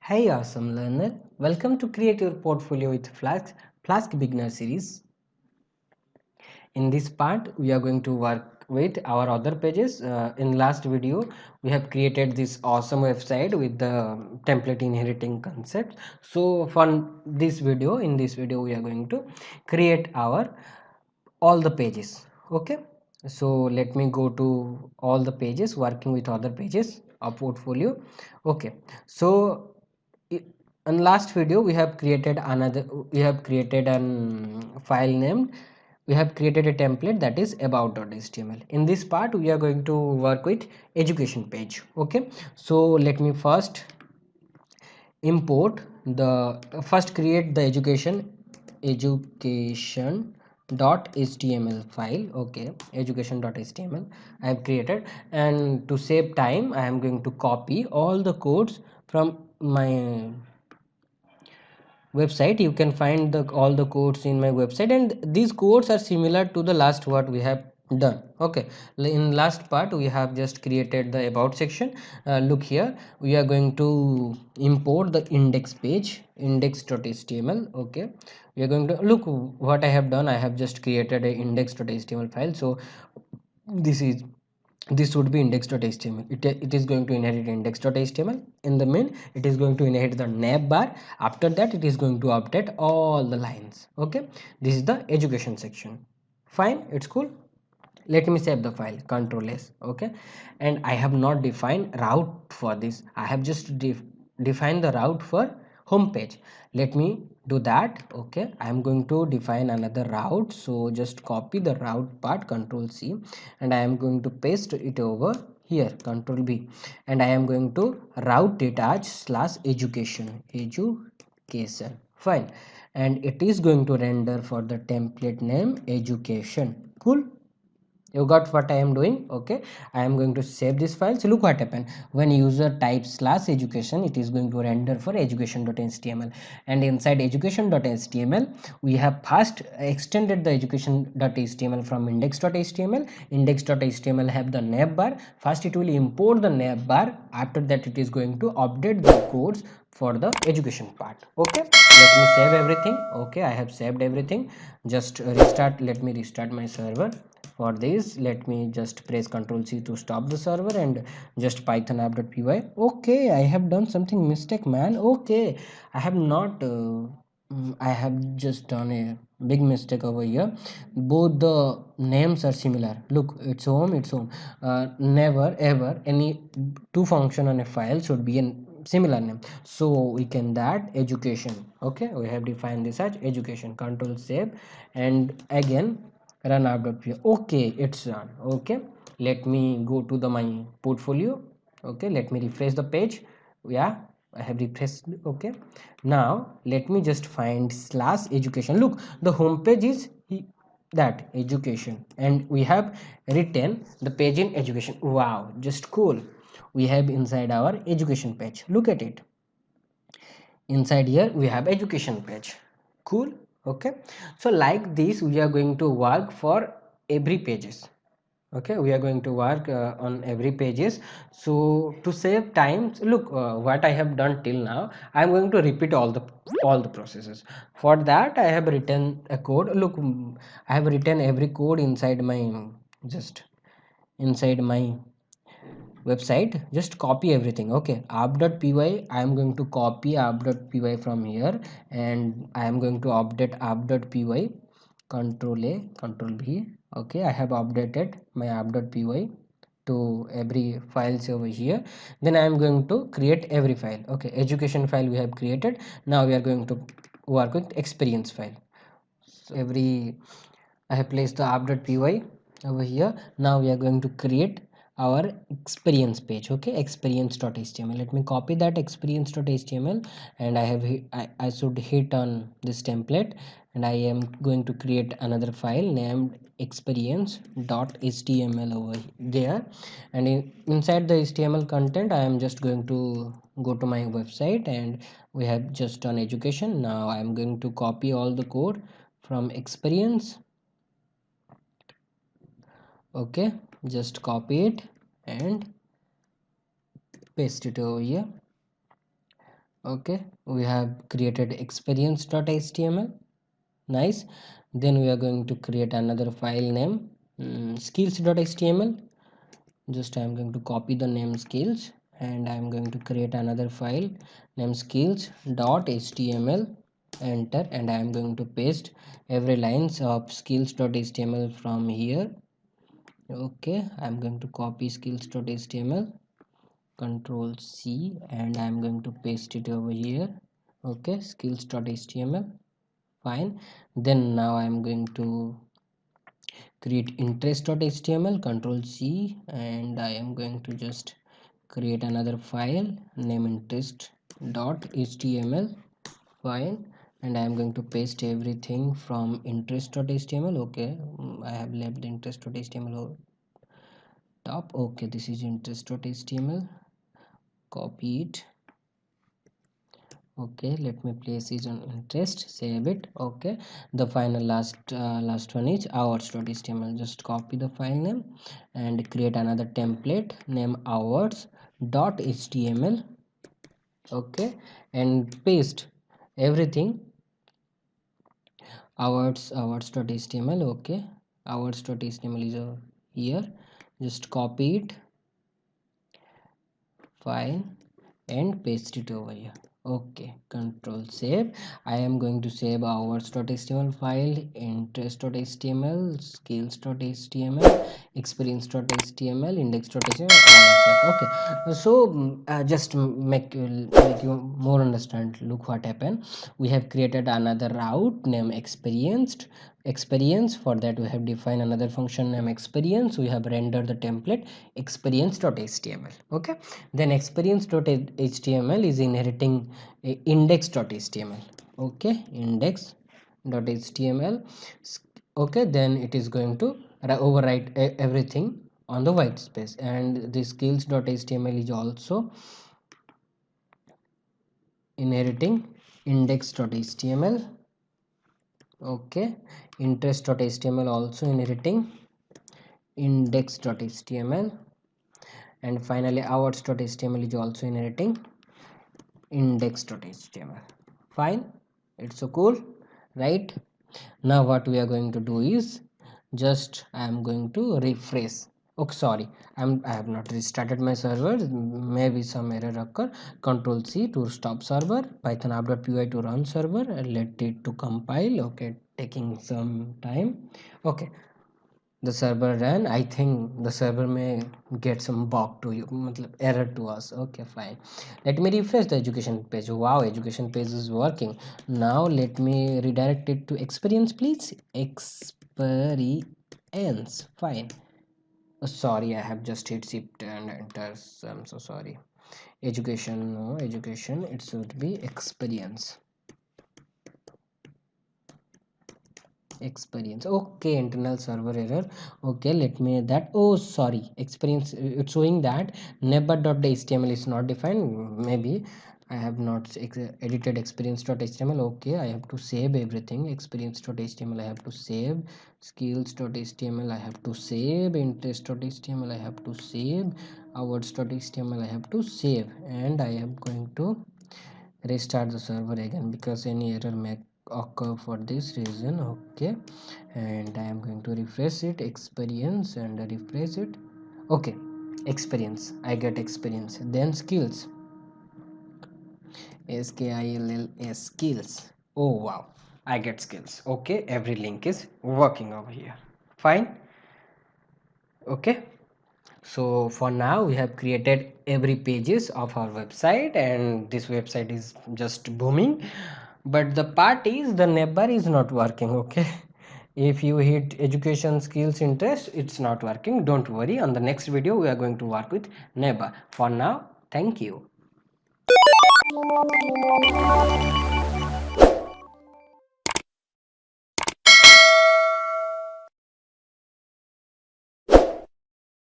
Hey awesome learner, welcome to create your portfolio with Flask beginner series. In this part we are going to work with our other pages. In last video we have created this awesome website with the template inheriting concept. So for this video, in this video we are going to create our all the pages. Okay, so let me go to all the pages working with other pages of portfolio. Okay, so in last video we have created an file named, we have created a template that is about.html. In this part we are going to work with education page. Okay, so let me first import the first create the education.html file. Okay, education.html I have created, and to save time I am going to copy all the codes from my website. You can find all the codes in my website, and these codes are similar to the last what we have done. Okay, in last part we have just created the about section. Look here, we are going to import the index page, index.html. Okay, we are going to look what I have done. I have just created a index.html file. So this is, this would be index.html. It is going to inherit index.html. In the main it is going to inherit the nav bar. After that it is going to update all the lines. Okay, this is the education section. Fine, it's cool. Let me save the file, control s. Okay, and I have not defined route for this. I have just defined the route for home page. Let me do that. Okay, I am going to define another route. So just copy the route part, control c, and I am going to paste it over here, control b, and I am going to route detach slash education. Fine, and it is going to render for the template name education. Cool, you got what I am doing. Okay, I am going to save this file. So look what happened when user types slash education, it is going to render for education.html, and inside education.html we have first extended the education.html from index.html. Index.html have the nav bar. First it will import the nav bar. After that it is going to update the codes for the education part. Okay, let me save everything. Okay, I have saved everything. Just restart, let me restart my server. For this let me just press ctrl c to stop the server, and just python app.py. Okay, I have done something mistake, man. Okay, I have not I have just done a big mistake over here. Both the names are similar. Look, it's home. Never ever any two function on a file should be in similar name. So we can that education. Okay, we have defined this as education. Control save, and again run app.py. Okay, it's run. Okay, let me go to the my portfolio. Okay, let me refresh the page. Yeah, I have refreshed. Okay, now let me just find slash education. Look, the home page is that education, and we have written the page in education. Wow, just cool. We have inside our education page. Look at it. Inside here we have education page. Cool. Okay, so like this we are going to work for every pages. Okay, we are going to work on every pages. So to save time, look what I have done till now. I am going to repeat all the processes. For that I have written a code. Look, I have written every code inside my, just inside my website. Just copy everything. Okay, app.py, I am going to copy app.py from here, and I am going to update app.py. Control a, control b. Okay, I have updated my app.py to every files over here. Then I am going to create every file. Okay, education file we have created. Now we are going to work with experience file. So every, I have placed the app.py over here. Now we are going to create our experience page. Okay, experience.html. Let me copy that experience.html, and I should hit on this template, and I am going to create another file named experience.html over there. And inside the html content I am just going to go to my website, and we have just done education. Now I am going to copy all the code from experience. Okay, just copy it and paste it over here. Okay, we have created experience.html. Nice. Then we are going to create another file name, skills.html. Just I am going to copy the name skills and I am going to create another file name skills.html. Enter, and I am going to paste every lines of skills.html from here. Okay, I am going to copy skills.html, control C, and I am going to paste it over here. Okay, skills.html. Fine. Then now I am going to create interest.html, control C, and I am going to just create another file name interest.html. Fine. And I am going to paste everything from interest.html. Okay, I have left interest.html over top. Okay, this is interest.html, copy it. Okay, let me place it on interest, save it. Okay, the final last one is hours.html. Just copy the file name and create another template name hours.html. okay, and paste everything hours.html. okay, hours.html is here. Just copy it, fine, and paste it over here. Okay, control save. I am going to save hours.html file, interest.html, skills.html, experience.html, index.html. Okay, so just make you more understand. Look what happened. We have created another route name experience. For that we have defined another function name experience. We have rendered the template experience.html. okay, then experience.html is inheriting index.html. okay, index.html. okay, then it is going to overwrite everything on the white space, and the skills.html is also inheriting index.html. okay, interest.html also inheriting index.html, and finally hours.html is also inheriting index.html. fine, it's so cool, right? Now what we are going to do is just I am going to refresh. Okay, sorry, I have not restarted my server, maybe some error occur. Control C to stop server, python app.py to run server, and let it to compile. Okay, taking some time. okay, the server ran. I think the server may get some bug to you, error to us. okay, fine, let me refresh the education page. Wow, education page is working. Now let me redirect it to experience, please. Experience. Fine. Sorry, I have just hit shift and enter, so I'm so sorry. Education, no, education, it should be experience. Experience. okay, internal server error. okay, let me that. Oh, sorry, experience, it's showing that neighbor.html is not defined. Maybe I have not edited experience.html. okay, I have to save everything. experience.html I have to save, skills.html I have to save, interest.html I have to save, hours.html I have to save, and I am going to restart the server again because any error may occur for this reason. okay, and I am going to refresh it, experience, and refresh it. okay, experience, I get experience. Then skills, skills, skills. oh wow, I get skills. okay, every link is working over here. fine. okay, so for now we have created every pages of our website, and this website is just booming. But the part is the neighbor is not working. okay, if you hit education, skills, interest, it's not working. Don't worry, on the next video we are going to work with neighbor. For now, thank you.